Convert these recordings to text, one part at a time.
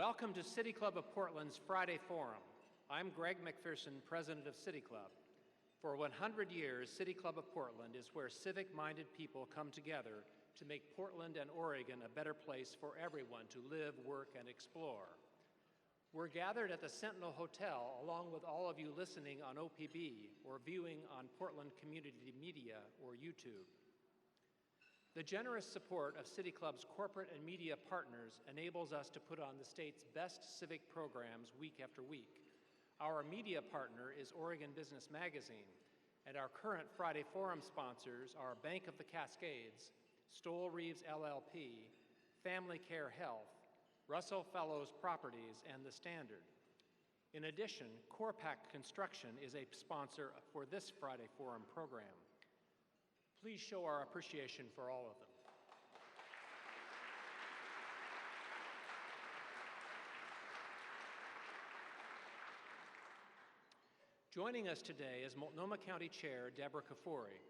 Welcome to City Club of Portland's Friday Forum. I'm Greg McPherson, president of City Club. For 100 years, City Club of Portland is where civic-minded people come together to make Portland and Oregon a better place for everyone to live, work, and explore. We're gathered at the Sentinel Hotel along with all of you listening on OPB or viewing on Portland Community Media or YouTube. The generous support of City Club's corporate and media partners enables us to put on the state's best civic programs week after week. Our media partner is Oregon Business Magazine, and our current Friday Forum sponsors are Bank of the Cascades, Stoll Reeves LLP, Family Care Health, Russell Fellows Properties, and The Standard. In addition, Corpac Construction is a sponsor for this Friday Forum program. Please show our appreciation for all of them. Joining us today is Multnomah County Chair Deborah Kafoury.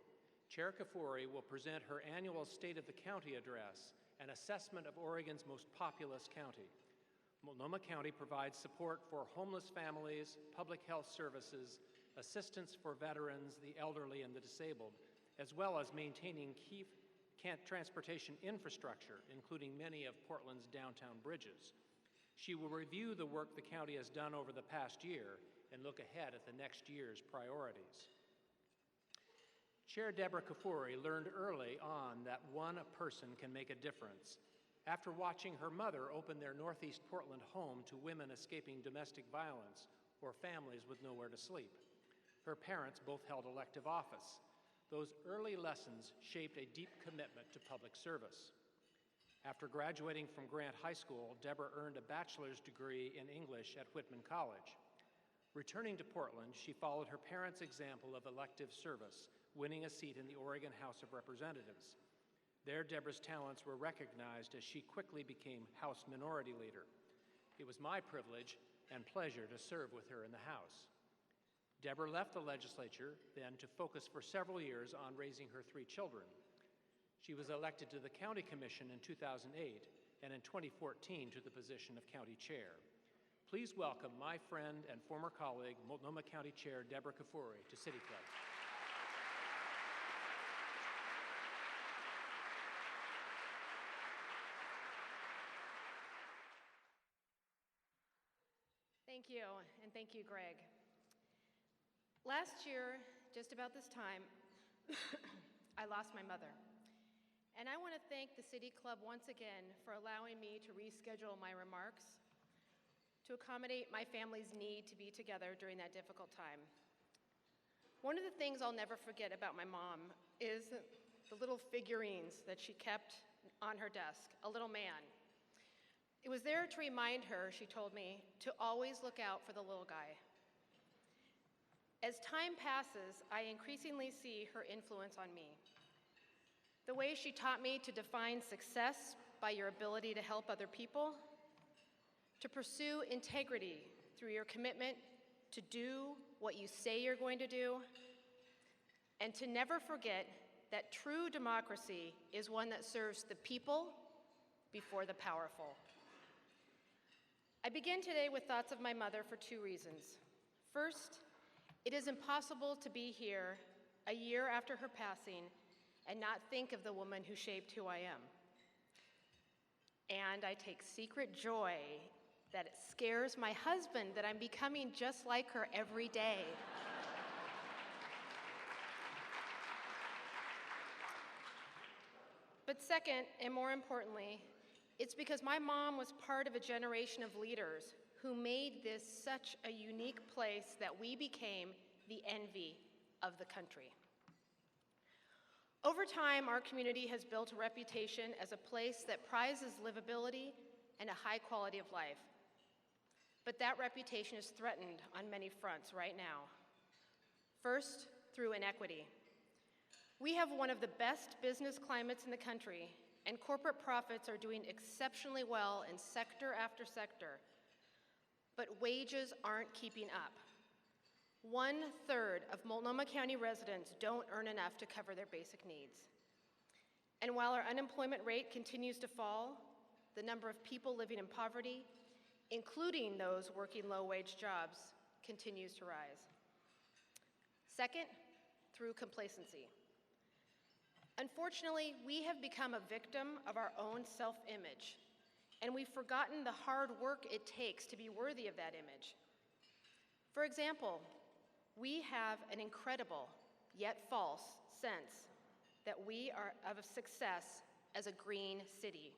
Chair Kafoury will present her annual State of the County address, an assessment of Oregon's most populous county. Multnomah County provides support for homeless families, public health services, assistance for veterans, the elderly, and the disabled, as well as maintaining key transportation infrastructure, including many of Portland's downtown bridges. She will review the work the county has done over the past year and look ahead at the next year's priorities. Chair Deborah Kafoury learned early on that one person can make a difference. After watching her mother open their Northeast Portland home to women escaping domestic violence or families with nowhere to sleep. Her parents both held elective office. Those early lessons shaped a deep commitment to public service. After graduating from Grant High School, Deborah earned a bachelor's degree in English at Whitman College. Returning to Portland, she followed her parents' example of elective service, winning a seat in the Oregon House of Representatives. There, Deborah's talents were recognized as she quickly became House Minority Leader. It was my privilege and pleasure to serve with her in the House. Deborah left the legislature then to focus for several years on raising her 3 children. She was elected to the County Commission in 2008 and in 2014 to the position of County Chair. Please welcome my friend and former colleague, Multnomah County Chair Deborah Kafoury, to City Club. Thank you, and thank you, Greg. Last year, just about this time, I lost my mother. And I want to thank the City Club once again for allowing me to reschedule my remarks to accommodate my family's need to be together during that difficult time. One of the things I'll never forget about my mom is the little figurines that she kept on her desk, a little man. It was there to remind her, she told me, to always look out for the little guy. As time passes, I increasingly see her influence on me. The way she taught me to define success by your ability to help other people, to pursue integrity through your commitment to do what you say you're going to do, and to never forget that true democracy is one that serves the people before the powerful. I begin today with thoughts of my mother for 2 reasons. First, it is impossible to be here a year after her passing and not think of the woman who shaped who I am. And I take secret joy that it scares my husband that I'm becoming just like her every day. But second, and more importantly, it's because my mom was part of a generation of leaders who made this such a unique place that we became the envy of the country. Over time, our community has built a reputation as a place that prizes livability and a high quality of life. But that reputation is threatened on many fronts right now. First, through inequity. We have one of the best business climates in the country, and corporate profits are doing exceptionally well in sector after sector, but wages aren't keeping up. 1/3 of Multnomah County residents don't earn enough to cover their basic needs. And while our unemployment rate continues to fall, the number of people living in poverty, including those working low-wage jobs, continues to rise. Second, through complacency. Unfortunately, we have become a victim of our own self-image, and we've forgotten the hard work it takes to be worthy of that image. For example, we have an incredible, yet false, sense that we are of a success as a green city.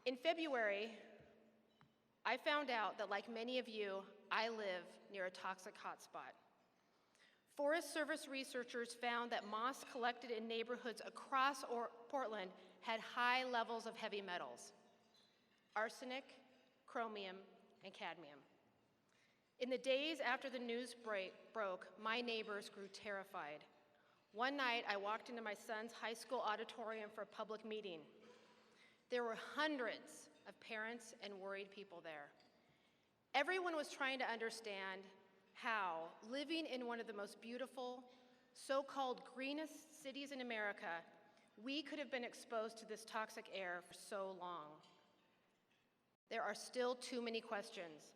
In February, I found out that, like many of you, I live near a toxic hotspot. Forest Service researchers found that moss collected in neighborhoods across Portland had high levels of heavy metals: arsenic, chromium, and cadmium. In the days after the news broke, my neighbors grew terrified. One night, I walked into my son's high school auditorium for a public meeting. There were hundreds of parents and worried people there. Everyone was trying to understand how, living in one of the most beautiful, so-called greenest cities in America, we could have been exposed to this toxic air for so long. There are still too many questions.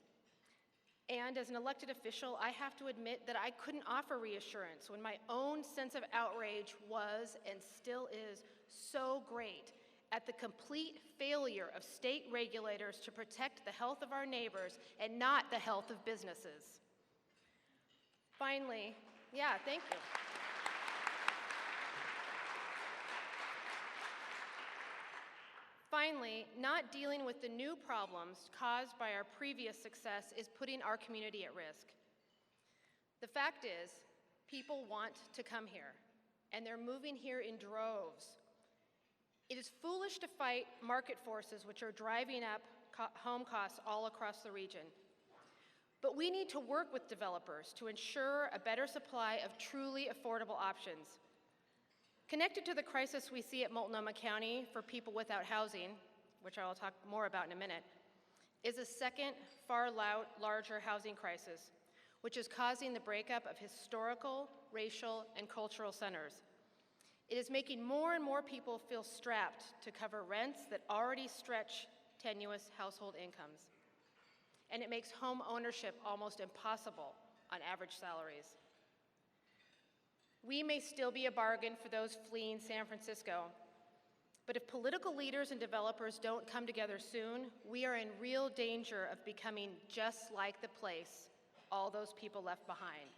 And as an elected official, I have to admit that I couldn't offer reassurance when my own sense of outrage was, and still is, so great at the complete failure of state regulators to protect the health of our neighbors and not the health of businesses. Finally, thank you. Finally, not dealing with the new problems caused by our previous success is putting our community at risk. The fact is, people want to come here, and they're moving here in droves. It is foolish to fight market forces which are driving up home costs all across the region. But we need to work with developers to ensure a better supply of truly affordable options. Connected to the crisis we see at Multnomah County for people without housing, which I will talk more about in a minute, is a second, far larger housing crisis, which is causing the breakup of historical, racial, and cultural centers. It is making more and more people feel strapped to cover rents that already stretch tenuous household incomes. And it makes home ownership almost impossible on average salaries. We may still be a bargain for those fleeing San Francisco, but if political leaders and developers don't come together soon, we are in real danger of becoming just like the place all those people left behind: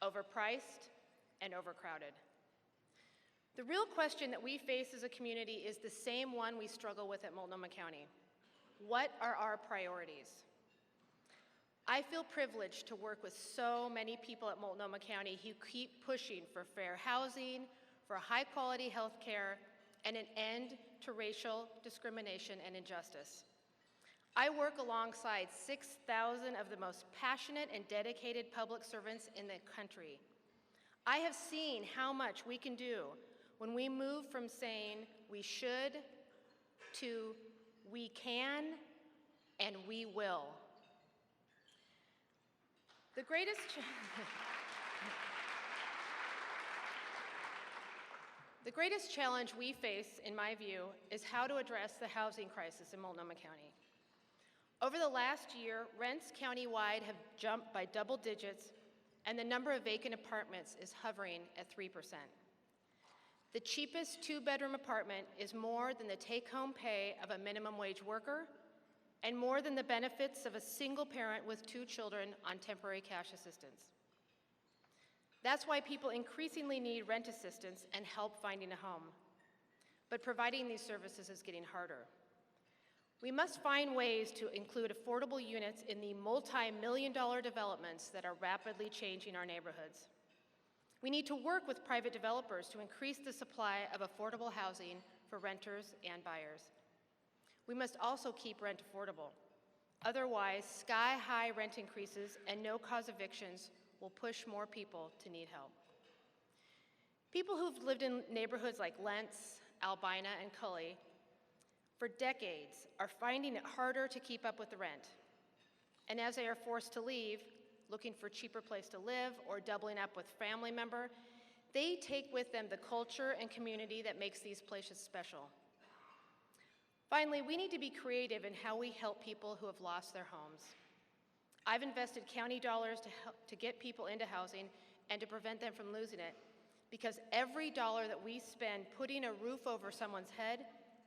overpriced and overcrowded. The real question that we face as a community is the same one we struggle with at Multnomah County. What are our priorities? I feel privileged to work with so many people at Multnomah County who keep pushing for fair housing, for high-quality health care, and an end to racial discrimination and injustice. I work alongside 6,000 of the most passionate and dedicated public servants in the country. I have seen how much we can do when we move from saying we should to we can and we will. The greatest challenge we face, in my view, is how to address the housing crisis in Multnomah County. Over the last year, rents countywide have jumped by double digits, and the number of vacant apartments is hovering at 3%. The cheapest two-bedroom apartment is more than the take-home pay of a minimum wage worker and more than the benefits of a single parent with 2 children on temporary cash assistance. That's why people increasingly need rent assistance and help finding a home. But providing these services is getting harder. We must find ways to include affordable units in the multi-million-dollar developments that are rapidly changing our neighborhoods. We need to work with private developers to increase the supply of affordable housing for renters and buyers. We must also keep rent affordable. Otherwise, sky-high rent increases and no-cause evictions will push more people to need help. People who've lived in neighborhoods like Lentz, Albina, and Cully for decades are finding it harder to keep up with the rent. And as they are forced to leave, looking for a cheaper place to live or doubling up with a family member, they take with them the culture and community that makes these places special. Finally, we need to be creative in how we help people who have lost their homes. I've invested county dollars to get people into housing and to prevent them from losing it, because every dollar that we spend putting a roof over someone's head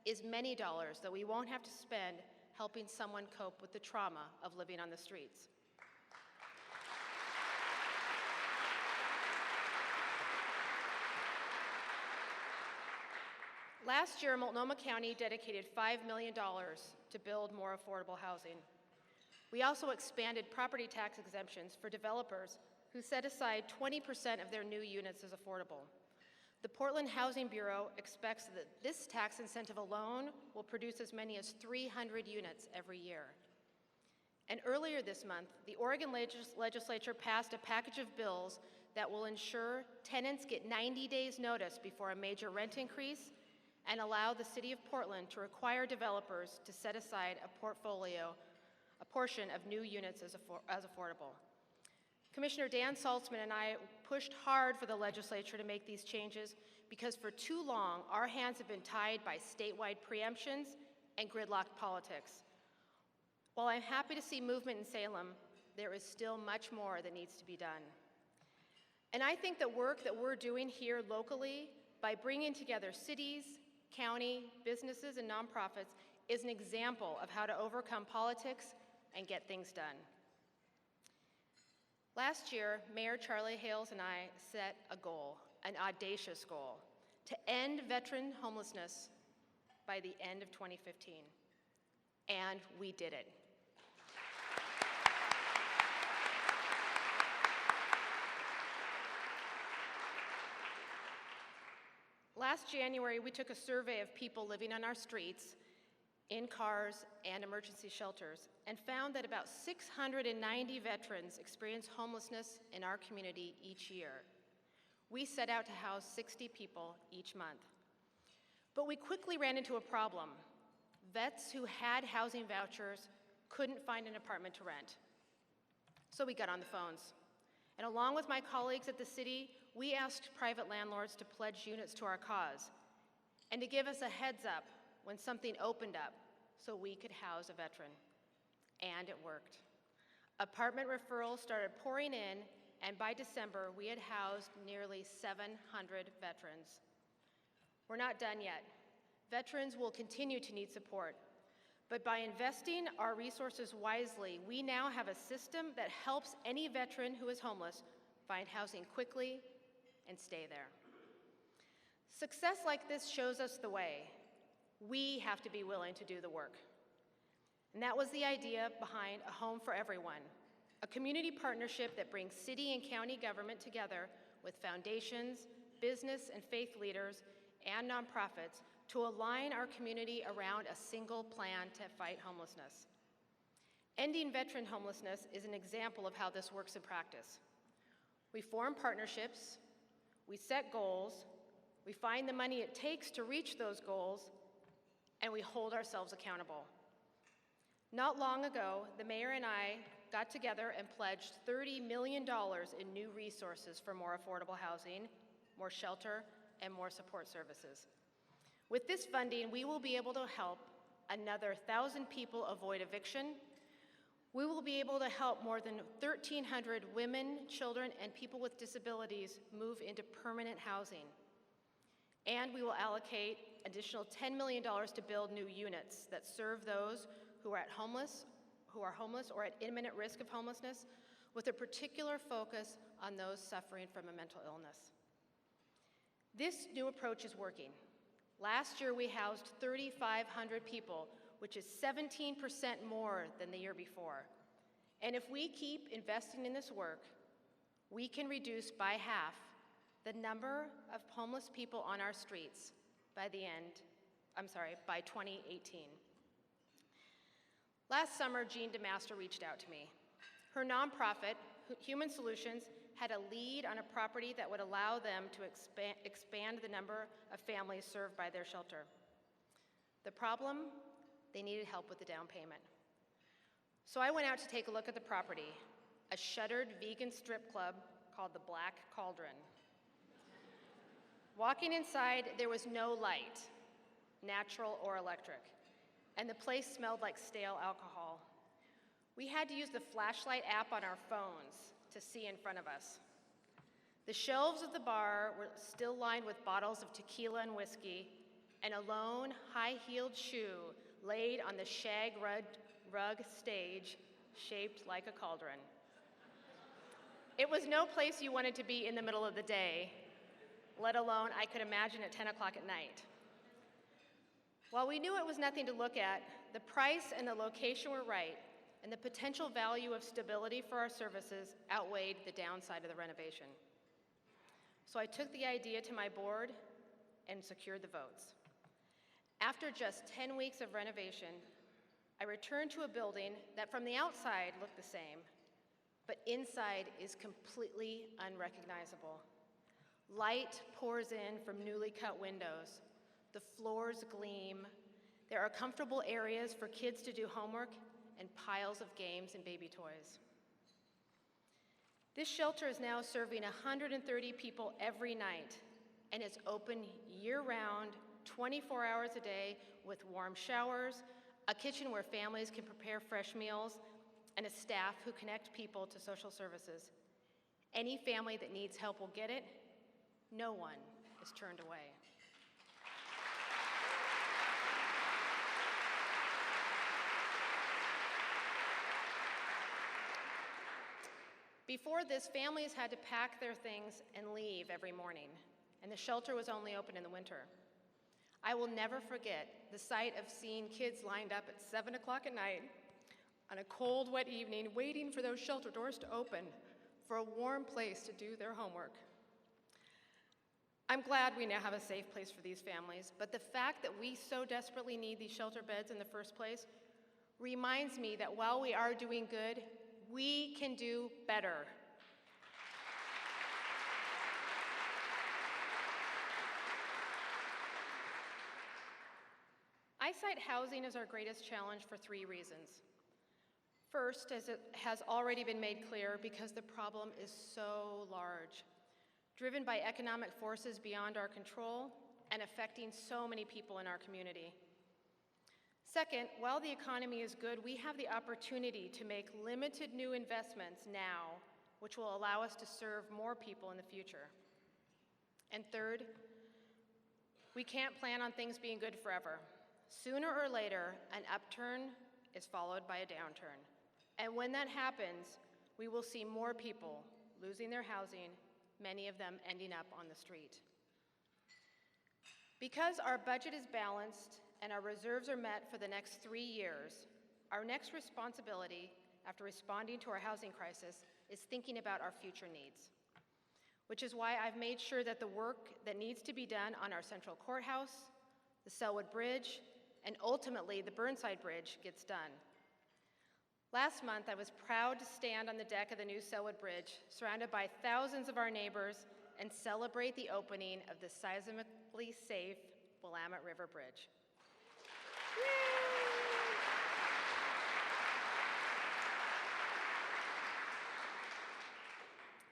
is many dollars that we won't have to spend helping someone cope with the trauma of living on the streets. Last year, Multnomah County dedicated $5 million to build more affordable housing. We also expanded property tax exemptions for developers who set aside 20% of their new units as affordable. The Portland Housing Bureau expects that this tax incentive alone will produce as many as 300 units every year. And earlier this month, the Oregon legislature passed a package of bills that will ensure tenants get 90 days notice before a major rent increase and allow the city of Portland to require developers to set aside a portion of new units as affordable. Commissioner Dan Saltzman and I pushed hard for the legislature to make these changes because for too long, our hands have been tied by statewide preemptions and gridlocked politics. While I'm happy to see movement in Salem, there is still much more that needs to be done. And I think the work that we're doing here locally by bringing together cities, county, businesses, and nonprofits is an example of how to overcome politics and get things done. Last year, Mayor Charlie Hales and I set a goal, an audacious goal, to end veteran homelessness by the end of 2015. And we did it. Last January, we took a survey of people living on our streets, in cars and emergency shelters, and found that about 690 veterans experience homelessness in our community each year. We set out to house 60 people each month. But we quickly ran into a problem. Vets who had housing vouchers couldn't find an apartment to rent. So we got on the phones. And along with my colleagues at the city, we asked private landlords to pledge units to our cause and to give us a heads up when something opened up so we could house a veteran. And it worked. Apartment referrals started pouring in, and by December, we had housed nearly 700 veterans. We're not done yet. Veterans will continue to need support, but by investing our resources wisely, we now have a system that helps any veteran who is homeless find housing quickly and stay there. Success like this shows us the way. We have to be willing to do the work. And that was the idea behind A Home for Everyone, a community partnership that brings city and county government together with foundations, business and faith leaders, and nonprofits to align our community around a single plan to fight homelessness. Ending veteran homelessness is an example of how this works in practice. We form partnerships, we set goals, we find the money it takes to reach those goals, and we hold ourselves accountable. Not long ago, the mayor and I got together and pledged $30 million in new resources for more affordable housing, more shelter, and more support services. With this funding, we will be able to help another 1,000 people avoid eviction. We will be able to help more than 1,300 women, children, and people with disabilities move into permanent housing. And we will allocate additional $10 million to build new units that serve those who are homeless or at imminent risk of homelessness, with a particular focus on those suffering from a mental illness. This new approach is working. Last year, we housed 3,500 people, which is 17% more than the year before. And if we keep investing in this work, we can reduce by half the number of homeless people on our streets by 2018. Last summer, Jean DeMaster reached out to me. Her nonprofit, Human Solutions, had a lead on a property that would allow them to expand the number of families served by their shelter. The problem? They needed help with the down payment. So I went out to take a look at the property, a shuttered vegan strip club called the Black Cauldron. Walking inside, there was no light, natural or electric. and the place smelled like stale alcohol. We had to use the flashlight app on our phones to see in front of us. The shelves of the bar were still lined with bottles of tequila and whiskey, and a lone, high-heeled shoe laid on the shag rug stage shaped like a cauldron. It was no place you wanted to be in the middle of the day, let alone I could imagine at 10 o'clock at night. While we knew it was nothing to look at, the price and the location were right, and the potential value of stability for our services outweighed the downside of the renovation. So I took the idea to my board and secured the votes. After just 10 weeks of renovation, I returned to a building that from the outside looked the same, but inside is completely unrecognizable. Light pours in from newly cut windows. The floors gleam. There are comfortable areas for kids to do homework and piles of games and baby toys. This shelter is now serving 130 people every night, and it's open year-round, 24 hours a day, with warm showers, a kitchen where families can prepare fresh meals, and a staff who connect people to social services. Any family that needs help will get it. No one is turned away. Before this, families had to pack their things and leave every morning, and the shelter was only open in the winter. I will never forget the sight of seeing kids lined up at 7 o'clock at night on a cold, wet evening, waiting for those shelter doors to open for a warm place to do their homework. I'm glad we now have a safe place for these families, but the fact that we so desperately need these shelter beds in the first place reminds me that while we are doing good, we can do better. I-site housing is our greatest challenge for 3 reasons. First, as it has already been made clear, because the problem is so large, driven by economic forces beyond our control and affecting so many people in our community. Second, while the economy is good, we have the opportunity to make limited new investments now, which will allow us to serve more people in the future. And third, we can't plan on things being good forever. Sooner or later, an upturn is followed by a downturn. And when that happens, we will see more people losing their housing, many of them ending up on the street. Because our budget is balanced and our reserves are met for the next 3 years, our next responsibility after responding to our housing crisis is thinking about our future needs, which is why I've made sure that the work that needs to be done on our central courthouse, the Selwood Bridge, and ultimately the Burnside Bridge gets done. Last month, I was proud to stand on the deck of the new Selwood Bridge, surrounded by thousands of our neighbors, and celebrate the opening of the seismically safe Willamette River Bridge.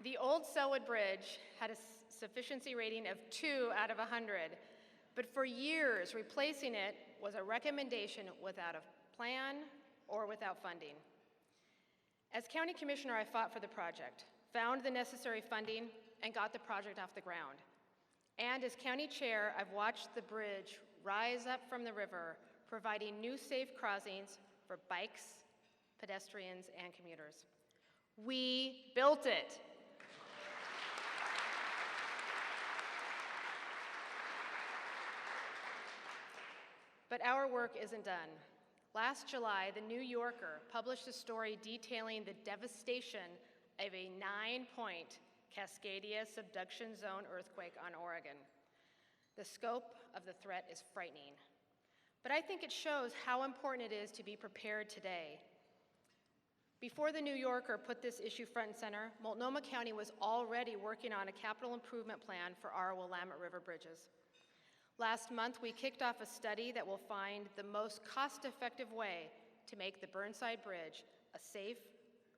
The old Selwood Bridge had a sufficiency rating of 2 out of 100, but for years, replacing it was a recommendation without a plan or without funding. As County Commissioner, I fought for the project, found the necessary funding, and got the project off the ground. And as County Chair, I've watched the bridge rise up from the river, providing new safe crossings for bikes, pedestrians, and commuters. We built it. But our work isn't done. Last July, The New Yorker published a story detailing the devastation of a 9-point Cascadia subduction zone earthquake on Oregon. The scope of the threat is frightening. But I think it shows how important it is to be prepared today. Before The New Yorker put this issue front and center, Multnomah County was already working on a capital improvement plan for our Willamette River bridges. Last month, we kicked off a study that will find the most cost-effective way to make the Burnside Bridge a safe,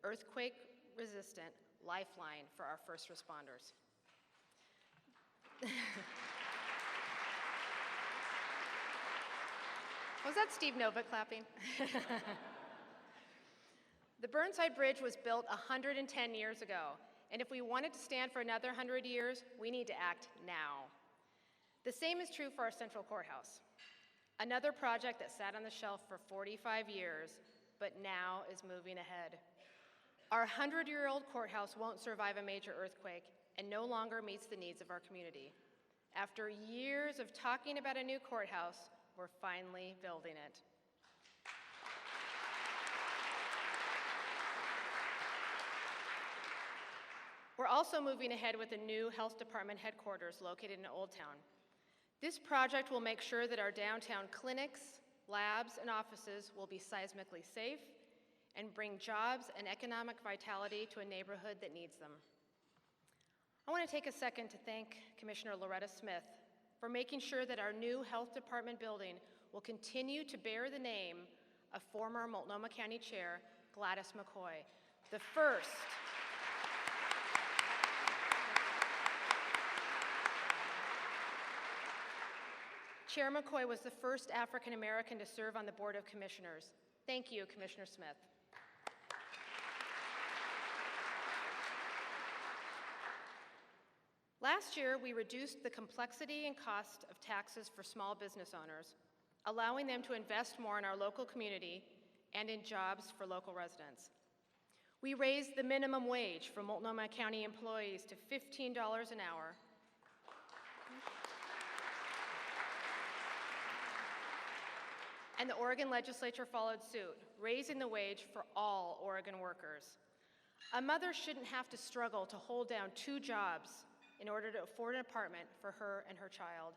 earthquake-resistant lifeline for our first responders. Was that Steve Novak clapping? The Burnside Bridge was built 110 years ago, and if we want it to stand for another 100 years, we need to act now. The same is true for our Central Courthouse, another project that sat on the shelf for 45 years, but now is moving ahead. Our 100-year-old courthouse won't survive a major earthquake and no longer meets the needs of our community. After years of talking about a new courthouse, we're finally building it. We're also moving ahead with a new health department headquarters located in Old Town. This project will make sure that our downtown clinics, labs, and offices will be seismically safe and bring jobs and economic vitality to a neighborhood that needs them. I want to take a second to thank Commissioner Loretta Smith for making sure that our new health department building will continue to bear the name of former Multnomah County Chair Gladys McCoy, the first Chair McCoy was the first African American to serve on the Board of Commissioners. Thank you, Commissioner Smith. Last year, we reduced the complexity and cost of taxes for small business owners, allowing them to invest more in our local community and in jobs for local residents. We raised the minimum wage for Multnomah County employees to $15 an hour. And the Oregon legislature followed suit, raising the wage for all Oregon workers. A mother shouldn't have to struggle to hold down 2 jobs in order to afford an apartment for her and her child.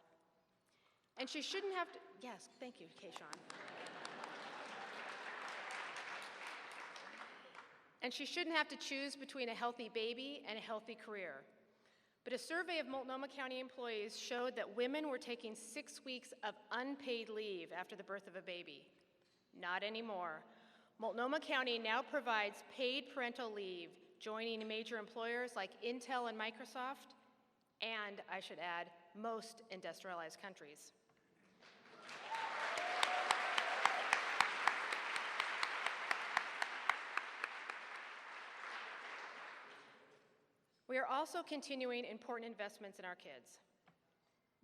And she shouldn't have to, yes, thank you, Kayshawn. And she shouldn't have to choose between a healthy baby and a healthy career. But a survey of Multnomah County employees showed that women were taking 6 weeks of unpaid leave after the birth of a baby. Not anymore. Multnomah County now provides paid parental leave, joining major employers like Intel and Microsoft, and, I should add, most industrialized countries. We are also continuing important investments in our kids.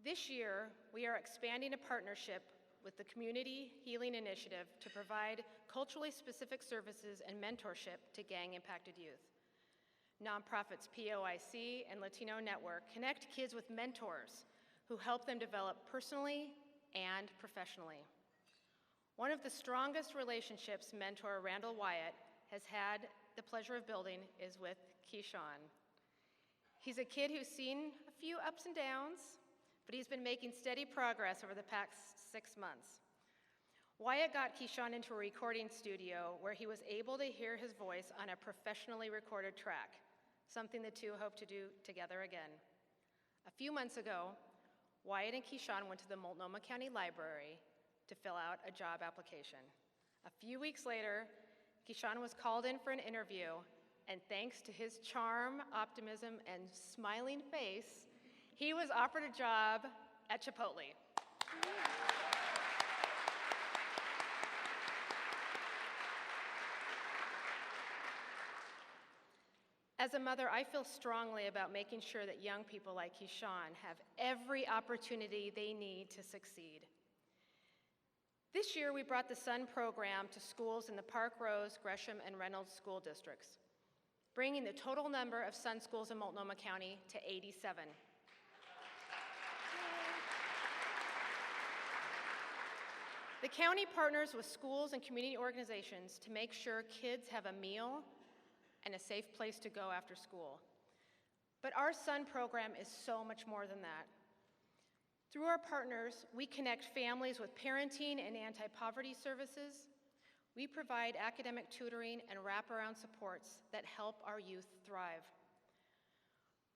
This year, we are expanding a partnership with the Community Healing Initiative to provide culturally specific services and mentorship to gang-impacted youth. Nonprofits POIC and Latino Network connect kids with mentors who help them develop personally and professionally. One of the strongest relationships mentor Randall Wyatt has had the pleasure of building is with Keyshawn. He's a kid who's seen a few ups and downs, but he's been making steady progress over the past 6 months. Wyatt got Keyshawn into a recording studio where he was able to hear his voice on a professionally recorded track, something the two hope to do together again. A few months ago, Wyatt and Keyshawn went to the Multnomah County Library to fill out a job application. A few weeks later, Keyshawn was called in for an interview, and thanks to his charm, optimism, and smiling face, he was offered a job at Chipotle. As a mother, I feel strongly about making sure that young people like Keyshawn have every opportunity they need to succeed. This year, we brought the SUN program to schools in the Park Rose, Gresham, and Reynolds school districts, bringing the total number of SUN schools in Multnomah County to 87. The county partners with schools and community organizations to make sure kids have a meal and a safe place to go after school. But our SUN program is so much more than that. Through our partners, we connect families with parenting and anti-poverty services. We provide academic tutoring and wraparound supports that help our youth thrive.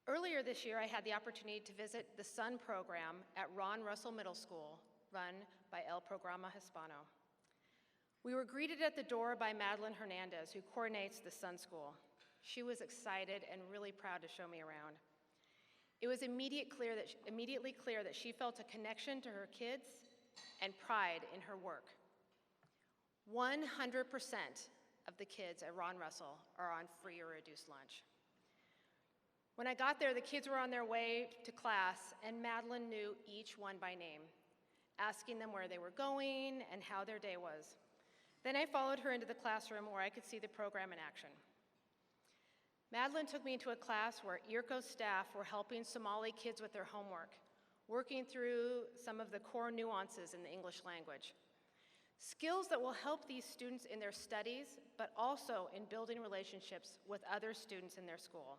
Earlier this year, I had the opportunity to visit the SUN program at Ron Russell Middle School, run by El Programa Hispano. We were greeted at the door by Madeline Hernandez, who coordinates the SUN school. She was excited and really proud to show me around. It was immediately clear that she felt a connection to her kids and pride in her work. 100% of the kids at Ron Russell are on free or reduced lunch. When I got there, the kids were on their way to class, and Madeline knew each one by name, asking them where they were going and how their day was. Then I followed her into the classroom where I could see the program in action. Madeline took me into a class where IRCO staff were helping Somali kids with their homework, working through some of the core nuances in the English language. Skills that will help these students in their studies, but also in building relationships with other students in their school.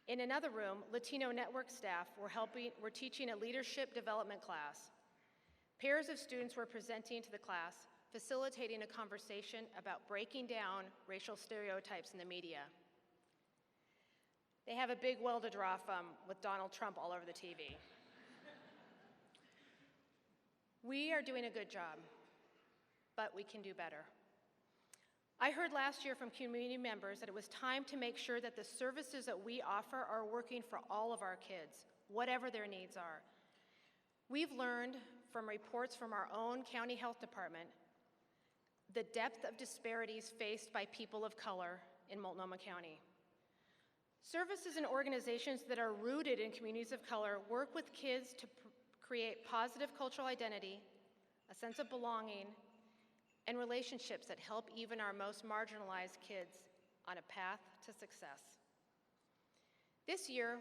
In another room, Latino Network staff were teaching a leadership development class. Pairs of students were presenting to the class, facilitating a conversation about breaking down racial stereotypes in the media. They have a big well to draw from with Donald Trump all over the TV. We are doing a good job, but we can do better. I heard last year from community members that it was time to make sure that the services that we offer are working for all of our kids, whatever their needs are. We've learned from reports from our own county health department the depth of disparities faced by people of color in Multnomah County. Services and organizations that are rooted in communities of color work with kids to create positive cultural identity, a sense of belonging, and relationships that help even our most marginalized kids on a path to success. This year,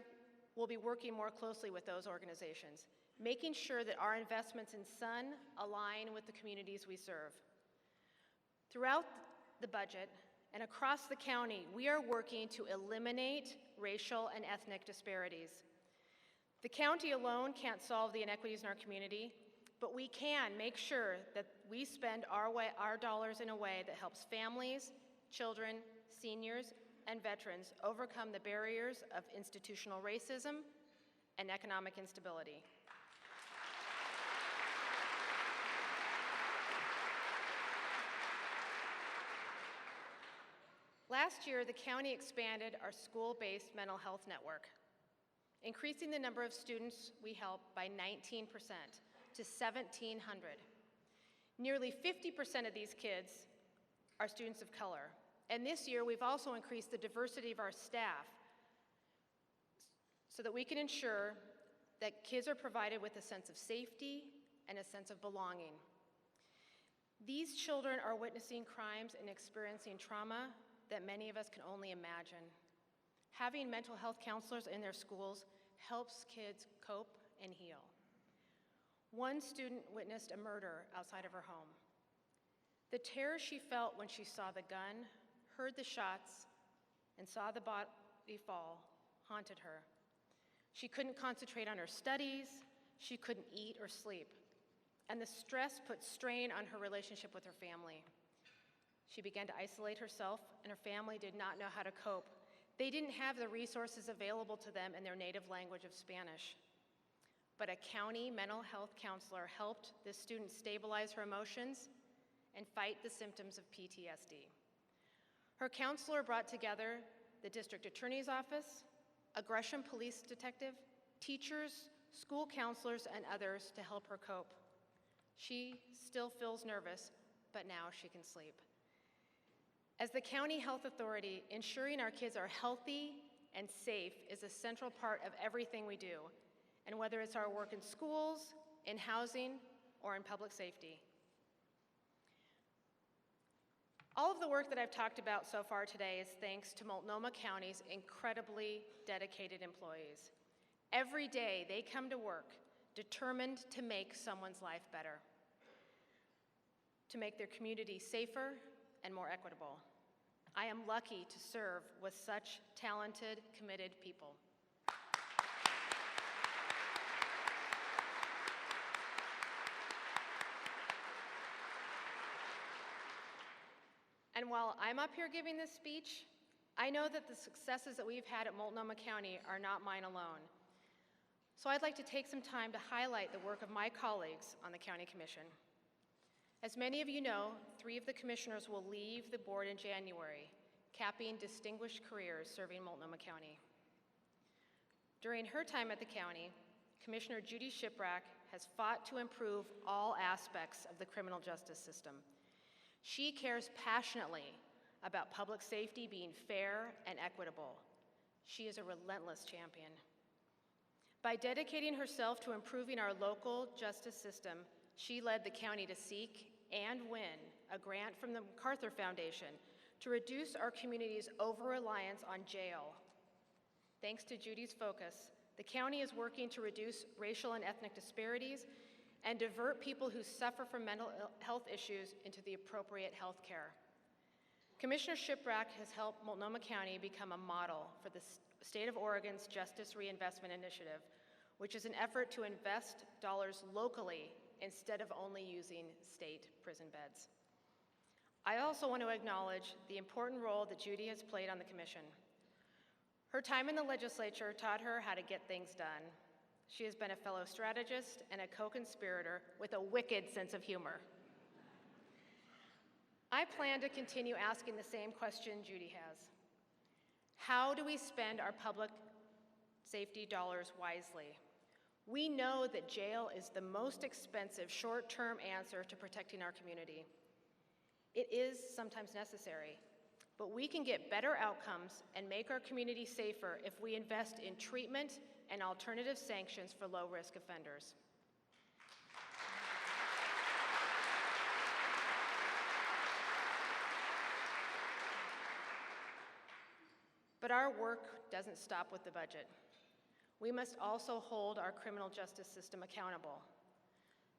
we'll be working more closely with those organizations, making sure that our investments in SUN align with the communities we serve. Throughout the budget and across the county, we are working to eliminate racial and ethnic disparities. The county alone can't solve the inequities in our community, but we can make sure that we spend our dollars in a way that helps families, children, seniors, and veterans overcome the barriers of institutional racism and economic instability. Last year, the county expanded our school-based mental health network, increasing the number of students we help by 19% to 1,700. Nearly 50% of these kids are students of color. And this year, we've also increased the diversity of our staff so that we can ensure that kids are provided with a sense of safety and a sense of belonging. These children are witnessing crimes and experiencing trauma that many of us can only imagine. Having mental health counselors in their schools helps kids cope and heal. One student witnessed a murder outside of her home. The terror she felt when she saw the gun, heard the shots, and saw the body fall haunted her. She couldn't concentrate on her studies, she couldn't eat or sleep, and the stress put strain on her relationship with her family. She began to isolate herself, and her family did not know how to cope. They didn't have the resources available to them in their native language of Spanish. But a county mental health counselor helped this student stabilize her emotions and fight the symptoms of PTSD. Her counselor brought together the district attorney's office, a Gresham police detective, teachers, school counselors, and others to help her cope. She still feels nervous, but now she can sleep. As the county health authority, ensuring our kids are healthy and safe is a central part of everything we do, and whether it's our work in schools, in housing, or in public safety. All of the work that I've talked about so far today is thanks to Multnomah County's incredibly dedicated employees. Every day they come to work determined to make someone's life better, to make their community safer and more equitable. I am lucky to serve with such talented, committed people. And while I'm up here giving this speech, I know that the successes that we've had at Multnomah County are not mine alone. So I'd like to take some time to highlight the work of my colleagues on the County Commission. As many of you know, 3 of the commissioners will leave the board in January, capping distinguished careers serving Multnomah County. During her time at the county, Commissioner Judy Shiprack has fought to improve all aspects of the criminal justice system. She cares passionately about public safety being fair and equitable. She is a relentless champion. By dedicating herself to improving our local justice system, she led the county to seek and win a grant from the MacArthur Foundation to reduce our community's over-reliance on jail. Thanks to Judy's focus, the county is working to reduce racial and ethnic disparities and divert people who suffer from mental health issues into the appropriate health care. Commissioner Shiprack has helped Multnomah County become a model for the state of Oregon's Justice Reinvestment Initiative, which is an effort to invest dollars locally instead of only using state prison beds. I also want to acknowledge the important role that Judy has played on the commission. Her time in the legislature taught her how to get things done. She has been a fellow strategist and a co-conspirator with a wicked sense of humor. I plan to continue asking the same question Judy has. How do we spend our public safety dollars wisely? We know that jail is the most expensive short-term answer to protecting our community. It is sometimes necessary, but we can get better outcomes and make our community safer if we invest in treatment and alternative sanctions for low-risk offenders. But our work doesn't stop with the budget. We must also hold our criminal justice system accountable.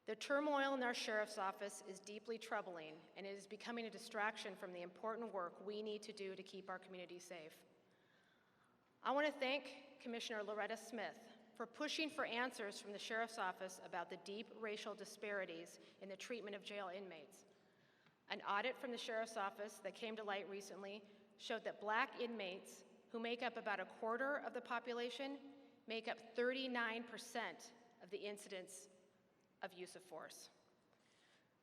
The turmoil in our sheriff's office is deeply troubling, and it is becoming a distraction from the important work we need to do to keep our community safe. I want to thank Commissioner Loretta Smith for pushing for answers from the sheriff's office about the deep racial disparities in the treatment of jail inmates. An audit from the sheriff's office that came to light recently showed that Black inmates, who make up about a quarter of the population, make up 39% of the incidents of use of force.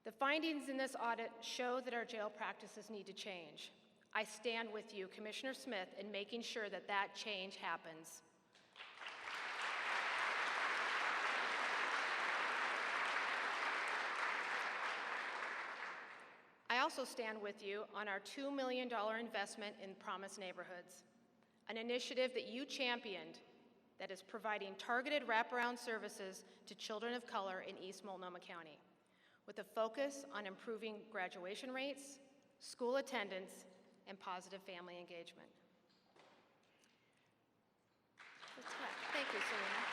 The findings in this audit show that our jail practices need to change. I stand with you, Commissioner Smith, in making sure that that change happens. I also stand with you on our $2 million investment in Promise Neighborhoods, an initiative that you championed that is providing targeted wraparound services to children of color in East Multnomah County, with a focus on improving graduation rates, school attendance, and positive family engagement. That's right. Thank you, Serena.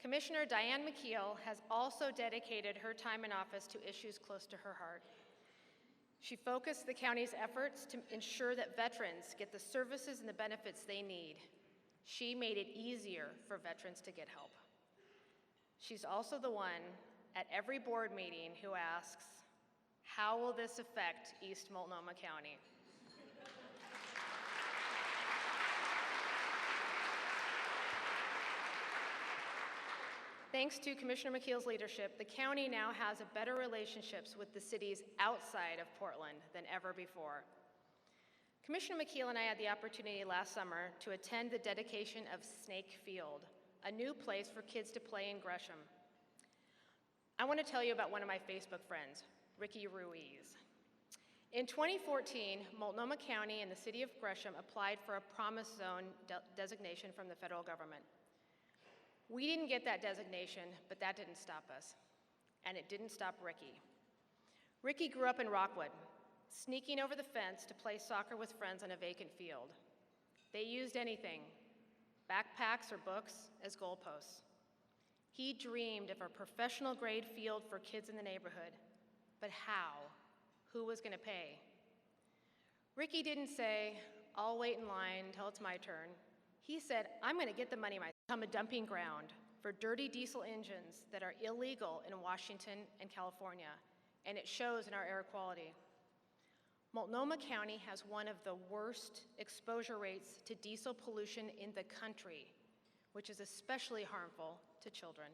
Commissioner Diane McKeel has also dedicated her time in office to issues close to her heart. She focused the county's efforts to ensure that veterans get the services and the benefits they need. She made it easier for veterans to get help. She's also the one at every board meeting who asks, how will this affect East Multnomah County? Thanks to Commissioner McKeel's leadership, the county now has a better relationships with the cities outside of Portland than ever before. Commissioner McKeel and I had the opportunity last summer to attend the dedication of Snake Field, a new place for kids to play in Gresham. I want to tell you about one of my Facebook friends, Ricky Ruiz. In 2014, Multnomah County and the city of Gresham applied for a Promise Zone designation from the federal government. We didn't get that designation, but that didn't stop us. And it didn't stop Ricky. Ricky grew up in Rockwood, sneaking over the fence to play soccer with friends on a vacant field. They used anything, backpacks or books, as goalposts. He dreamed of a professional grade field for kids in the neighborhood, but how? Who was gonna pay? Ricky didn't say, I'll wait in line until it's my turn. He said, I'm gonna get the money myself. Become a dumping ground for dirty diesel engines that are illegal in Washington and California, and it shows in our air quality. Multnomah County has one of the worst exposure rates to diesel pollution in the country, which is especially harmful to children.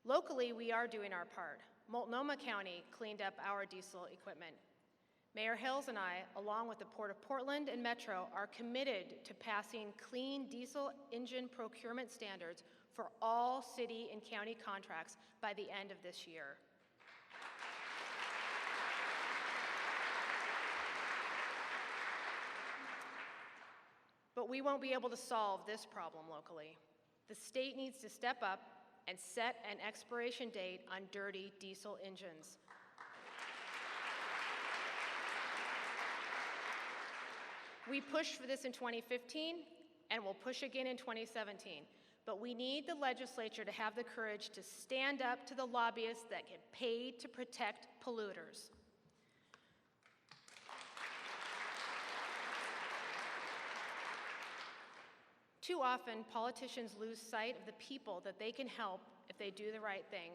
Locally, we are doing our part. Multnomah County cleaned up our diesel equipment. Mayor Hills and I, along with the Port of Portland and Metro, are committed to passing clean diesel engine procurement standards for all city and county contracts by the end of this year. But we won't be able to solve this problem locally. The state needs to step up and set an expiration date on dirty diesel engines. We pushed for this in 2015, and we'll push again in 2017. But we need the legislature to have the courage to stand up to the lobbyists that get paid to protect polluters. Too often, politicians lose sight of the people that they can help if they do the right thing.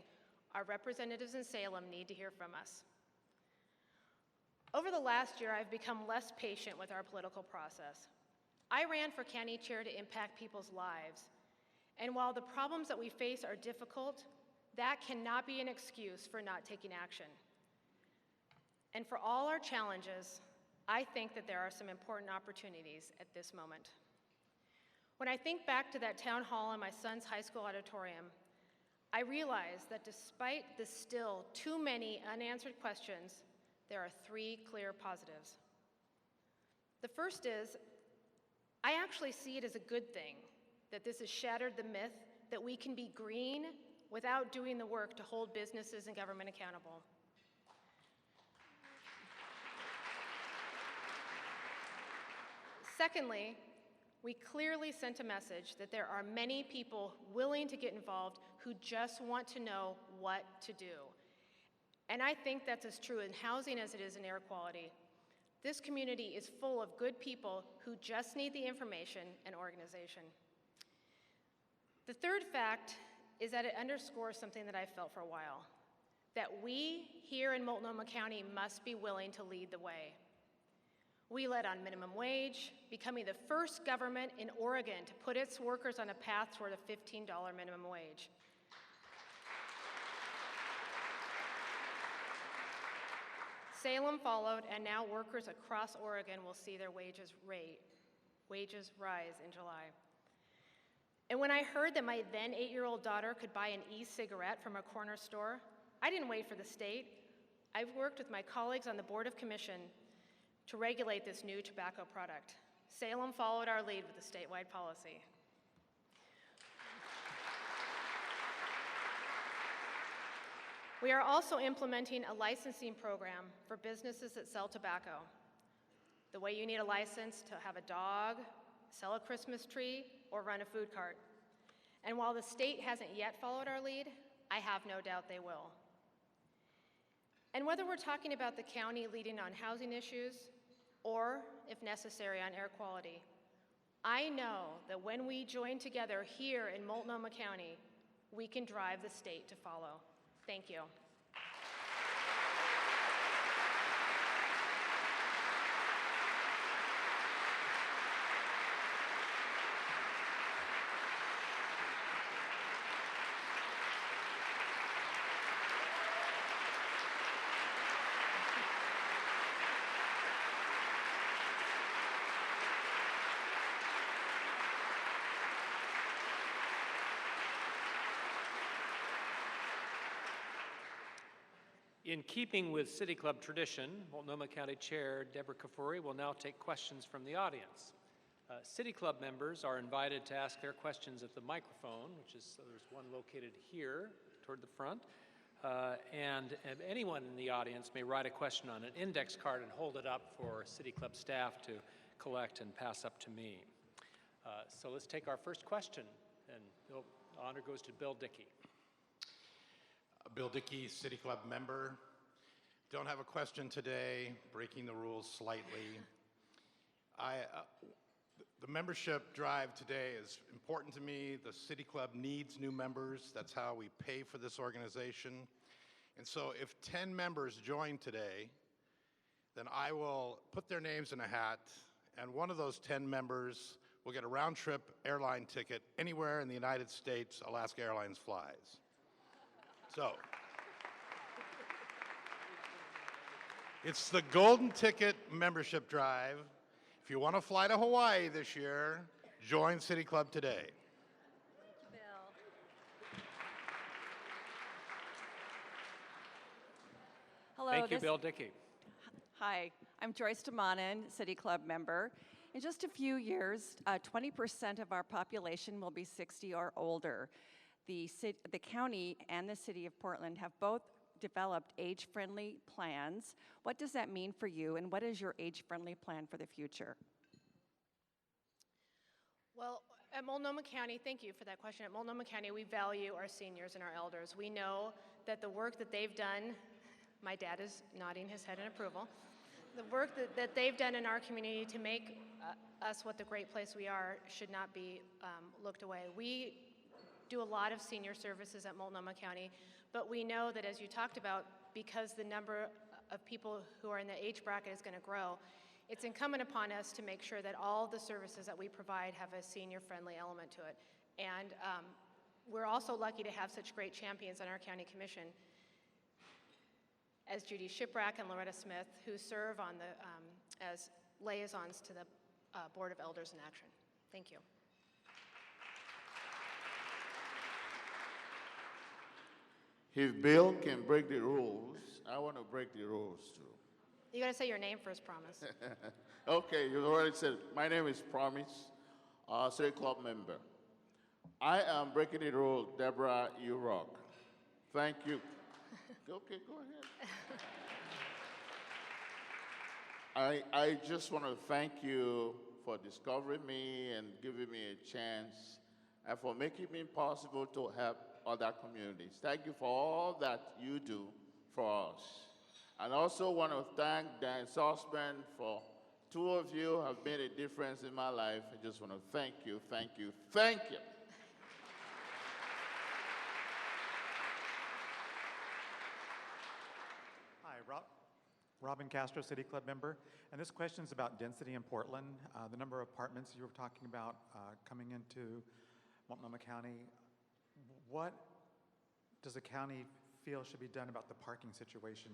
Our representatives in Salem need to hear from us. Over the last year, I've become less patient with our political process. I ran for county chair to impact people's lives. And while the problems that we face are difficult, that cannot be an excuse for not taking action. And for all our challenges, I think that there are some important opportunities at this moment. When I think back to that town hall in my son's high school auditorium, I realize that despite the still too many unanswered questions, there are 3 clear positives. The first is, I actually see it as a good thing that this has shattered the myth that we can be green without doing the work to hold businesses and government accountable. Secondly, we clearly sent a message that there are many people willing to get involved who just want to know what to do. And I think that's as true in housing as it is in air quality. This community is full of good people who just need the information and organization. The third fact is that it underscores something that I've felt for a while, that we here in Multnomah County must be willing to lead the way. We led on minimum wage, becoming the first government in Oregon to put its workers on a path toward a $15 minimum wage. Salem followed, and now workers across Oregon will see their wages rise in July. And when I heard that my then 8-year-old daughter could buy an e-cigarette from a corner store, I didn't wait for the state. I've worked with my colleagues on the Board of Commission to regulate this new tobacco product. Salem followed our lead with a statewide policy. We are also implementing a licensing program for businesses that sell tobacco. The way you need a license to have a dog, sell a Christmas tree, or run a food cart. And while the state hasn't yet followed our lead, I have no doubt they will. And whether we're talking about the county leading on housing issues, or, if necessary, on air quality, I know that when we join together here in Multnomah County, we can drive the state to follow. Thank you. In keeping with City Club tradition, Multnomah County Chair Deborah Kafoury will now take questions from the audience. City Club members are invited to ask their questions at the microphone, there's one located here toward the front, and anyone in the audience may write a question on an index card and hold it up for City Club staff to collect and pass up to me. So let's take our first question, and the honor goes to Bill Dickey. Bill Dickey, City Club member. Don't have a question today, breaking the rules slightly. The membership drive today is important to me. The City Club needs new members. That's how we pay for this organization. And so if 10 members join today, then I will put their names in a hat, and one of those 10 members will get a round-trip airline ticket anywhere in the United States Alaska Airlines flies. So, It's the Golden Ticket Membership Drive. If you want to fly to Hawaii this year, join City Club today. Hello. Thank you, Bill Dickey. Hi, I'm Joyce DeMonin, City Club member. In just a few years, 20% of our population will be 60 or older. The county and the city of Portland have both developed age-friendly plans. What does that mean for you, and what is your age-friendly plan for the future? Well, at Multnomah County, thank you for that question. At Multnomah County, we value our seniors and our elders. We know that the work that they've done, my dad is nodding his head in approval, the work that they've done in our community to make us what the great place we are should not be looked away. We do a lot of senior services at Multnomah County, but we know that, as you talked about, because the number of people who are in the age bracket is going to grow, it's incumbent upon us to make sure that all the services that we provide have a senior-friendly element to it. And we're also lucky to have such great champions on our county commission, as Judy Shiprack and Loretta Smith, who serve on the, as liaisons to the Board of Elders in Action. Thank you. If Bill can break the rules, I want to break the rules too. You got to say your name first, Promise. Okay, you already said, my name is Promise, City Club member. I am breaking the rule, Deborah, you rock. Thank you. Okay, go ahead. I just want to thank you for discovering me and giving me a chance and for making it possible to help other communities. Thank you for all that you do for us. And also want to thank Dan Sussman for 2 of you have made a difference in my life. I just want to thank you, thank you, thank you. Hi, Robin Castro, City Club member. And this question is about density in Portland. The number of apartments you were talking about coming into Multnomah County. What does the county feel should be done about the parking situation?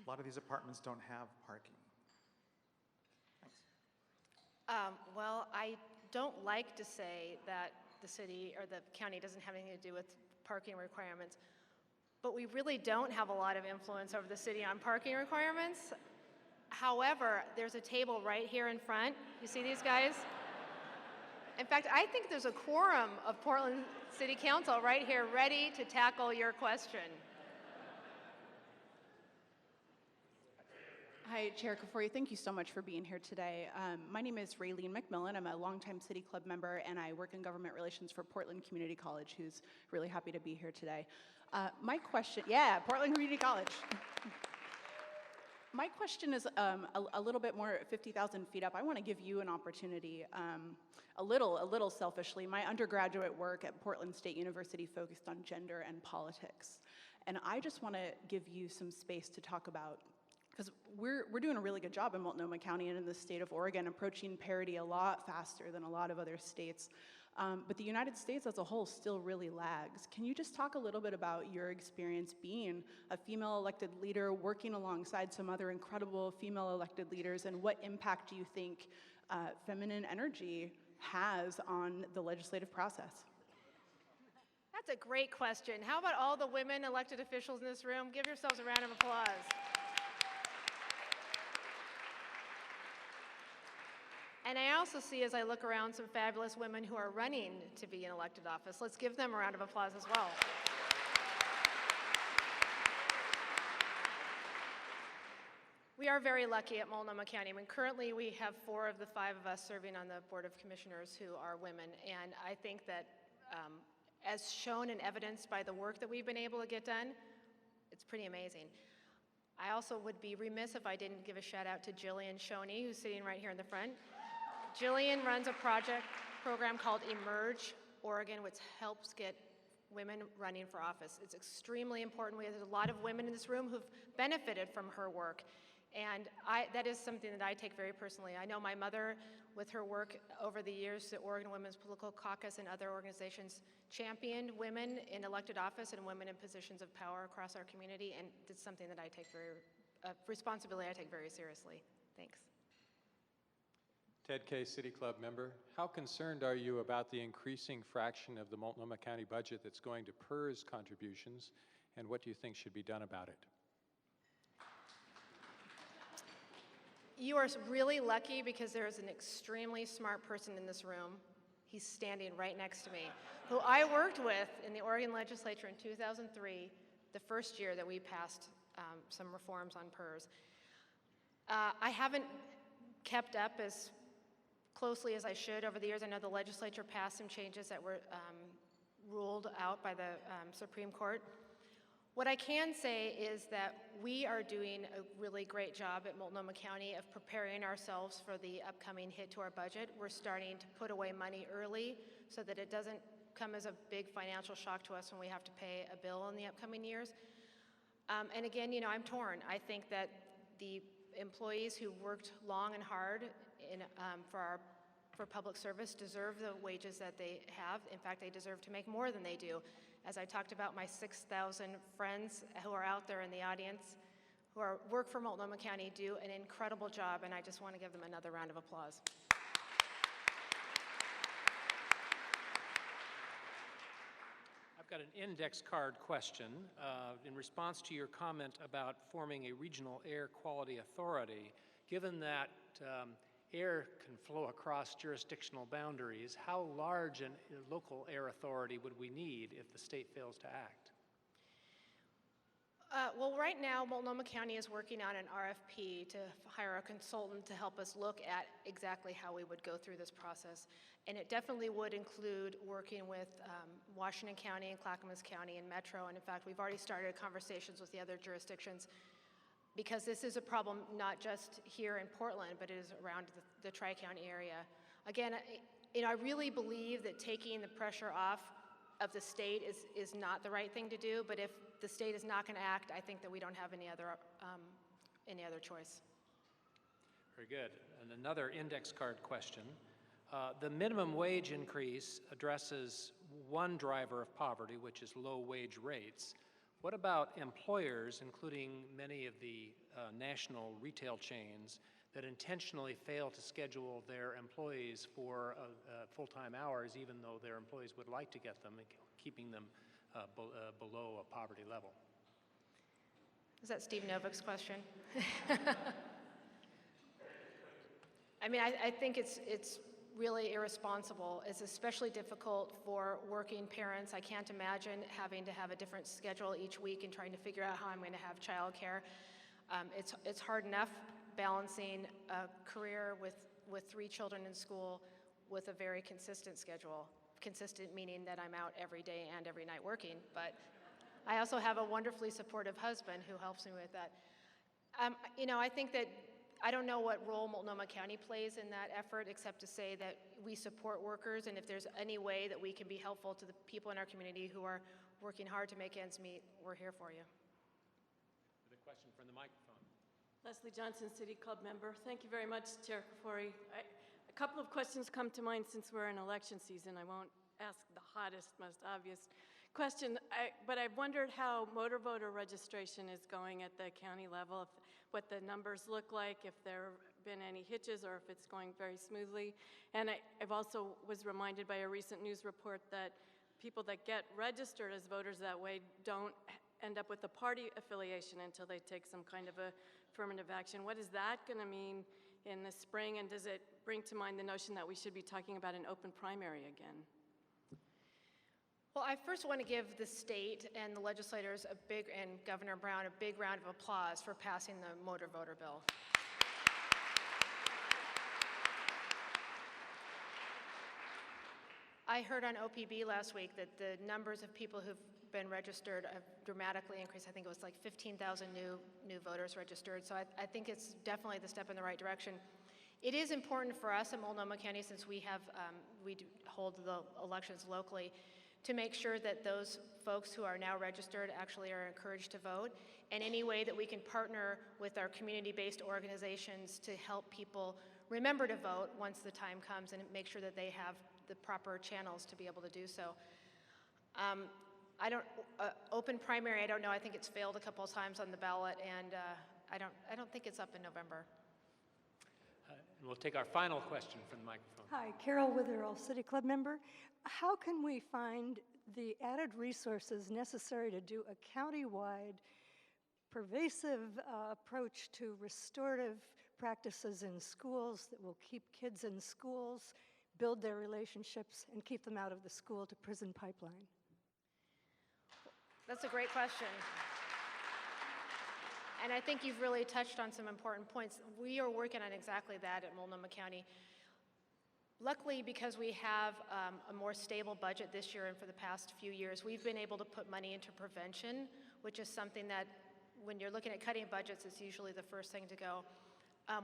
A lot of these apartments don't have parking. Thanks. Well, I don't like to say that the city or the county doesn't have anything to do with parking requirements, but we really don't have a lot of influence over the city on parking requirements. However, there's a table right here in front. You see these guys? In fact, I think there's a quorum of Portland City Council right here ready to tackle your question. Hi, Chair Kafoury. Thank you so much for being here today. My name is Raylene McMillan. I'm a longtime City Club member, and I work in government relations for Portland Community College, who's really happy to be here today. My question, yeah, Portland Community College. My question is a little bit more 50,000 feet up. I want to give you an opportunity, a little selfishly. My undergraduate work at Portland State University focused on gender and politics. And I just want to give you some space to talk about, because we're doing a really good job in Multnomah County and in the state of Oregon, approaching parity a lot faster than a lot of other states. But the United States as a whole still really lags. Can you just talk a little bit about your experience being a female elected leader, working alongside some other incredible female elected leaders, and what impact do you think feminine energy has on the legislative process? That's a great question. How about all the women elected officials in this room? Give yourselves a round of applause. And I also see, as I look around, some fabulous women who are running to be in elected office. Let's give them a round of applause as well. We are very lucky at Multnomah County. I mean, currently we have 4 of the 5 of us serving on the Board of Commissioners who are women. And I think that, as shown and evidenced by the work that we've been able to get done, it's pretty amazing. I also would be remiss if I didn't give a shout out to Jillian Shoney, who's sitting right here in the front. Jillian runs a program called Emerge Oregon, which helps get women running for office. It's extremely important. There's a lot of women in this room who've benefited from her work. And that is something that I take very personally. I know my mother, with her work over the years, the Oregon Women's Political Caucus and other organizations, championed women in elected office and women in positions of power across our community, and it's something that I take very a responsibility I take very seriously. Thanks. Ted Kay, City Club member. How concerned are you about the increasing fraction of the Multnomah County budget that's going to PERS contributions, and what do you think should be done about it? You are really lucky because there is an extremely smart person in this room. He's standing right next to me, who I worked with in the Oregon legislature in 2003, the first year that we passed some reforms on PERS. I haven't kept up as closely as I should over the years. I know the legislature passed some changes that were ruled out by the Supreme Court. What I can say is that we are doing a really great job at Multnomah County of preparing ourselves for the upcoming hit to our budget. We're starting to put away money early so that it doesn't come as a big financial shock to us when we have to pay a bill in the upcoming years. And again, you know, I'm torn. I think that the employees who worked long and hard for public service deserve the wages that they have. In fact, they deserve to make more than they do. As I talked about my 6,000 friends who are out there in the audience who work for Multnomah County do an incredible job, and I just want to give them another round of applause. I've got an index card question in response to your comment about forming a regional air quality authority. Given that air can flow across jurisdictional boundaries, how large a local air authority would we need if the state fails to act? Well, right now, Multnomah County is working on an RFP to hire a consultant to help us look at exactly how we would go through this process. And it definitely would include working with Washington County and Clackamas County and Metro. And in fact, we've already started conversations with the other jurisdictions because this is a problem not just here in Portland, but it is around the Tri-County area. Again, I really believe that taking the pressure off of the state is not the right thing to do, but if the state is not going to act, I think that we don't have any other choice. Very good. And another index card question. The minimum wage increase addresses one driver of poverty, which is low wage rates. What about employers, including many of the national retail chains, that intentionally fail to schedule their employees for full-time hours, even though their employees would like to get them, keeping them below a poverty level? Is that Steve Novick's question? I mean, I think it's really irresponsible. It's especially difficult for working parents. I can't imagine having to have a different schedule each week and trying to figure out how I'm going to have childcare. It's hard enough balancing a career with 3 children in school with a very consistent schedule. Consistent meaning that I'm out every day and every night working, but I also have a wonderfully supportive husband who helps me with that. You know, I think that I don't know what role Multnomah County plays in that effort, except to say that we support workers, and if there's any way that we can be helpful to the people in our community who are working hard to make ends meet, we're here for you. With a question from the microphone. Leslie Johnson, City Club member. Thank you very much, Chair Kafoury. A couple of questions come to mind since we're in election season. I won't ask the hottest, most obvious question, but I've wondered how motor voter registration is going at the county level, what the numbers look like, if there have been any hitches or if it's going very smoothly. And I've also was reminded by a recent news report that people that get registered as voters that way don't end up with a party affiliation until they take some kind of affirmative action. What is that going to mean in the spring, and does it bring to mind the notion that we should be talking about an open primary again? Well, I first want to give the state and the legislators and Governor Brown a big round of applause for passing the motor voter bill. I heard on OPB last week that the numbers of people who've been registered have dramatically increased. I think it was like 15,000 new voters registered. So I think it's definitely the step in the right direction. It is important for us in Multnomah County, since we hold the elections locally, to make sure that those folks who are now registered actually are encouraged to vote, and any way that we can partner with our community-based organizations to help people remember to vote once the time comes and make sure that they have the proper channels to be able to do so. Open primary, I don't know, I think it's failed a couple of times on the ballot, and I don't think it's up in November. And we'll take our final question from the microphone. Hi, Carol Witherell, City Club member. How can we find the added resources necessary to do a county-wide pervasive approach to restorative practices in schools that will keep kids in schools, build their relationships, and keep them out of the school to prison pipeline? That's a great question. And I think you've really touched on some important points. We are working on exactly that at Multnomah County. Luckily, because we have a more stable budget this year and for the past few years, we've been able to put money into prevention, which is something that when you're looking at cutting budgets, it's usually the first thing to go.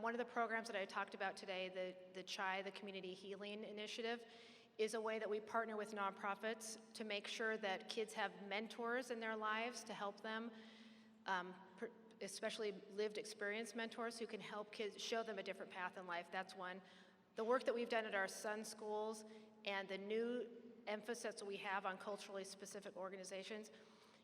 One of the programs that I talked about today, the CHI, the Community Healing Initiative, is a way that we partner with nonprofits to make sure that kids have mentors in their lives to help them, especially lived experience mentors who can help kids, show them a different path in life. That's one. The work that we've done at our son schools and the new emphasis that we have on culturally specific organizations.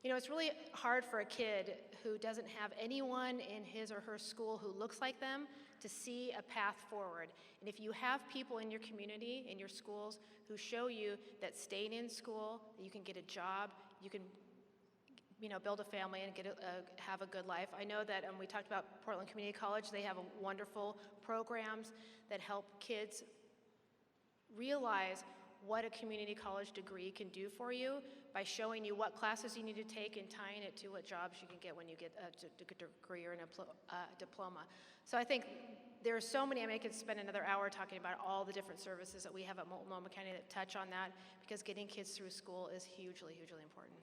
You know, it's really hard for a kid who doesn't have anyone in his or her school who looks like them to see a path forward. And if you have people in your community, in your schools, who show you that staying in school, that you can get a job, you can build a family and have a good life. I know that we talked about Portland Community College. They have wonderful programs that help kids realize what a community college degree can do for you by showing you what classes you need to take and tying it to what jobs you can get when you get a degree or a diploma. So I think there are so many, I could spend another hour talking about all the different services that we have at Multnomah County that touch on that, because getting kids through school is hugely, hugely important.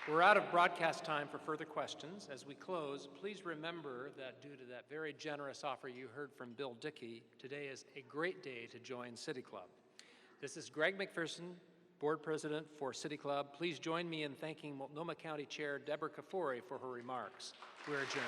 We're out of broadcast time for further questions. As we close, please remember that due to that very generous offer you heard from Bill Dickey, today is a great day to join City Club. This is Greg McPherson, Board President for City Club. Please join me in thanking Multnomah County Chair Deborah Kafoury for her remarks. We're adjourned.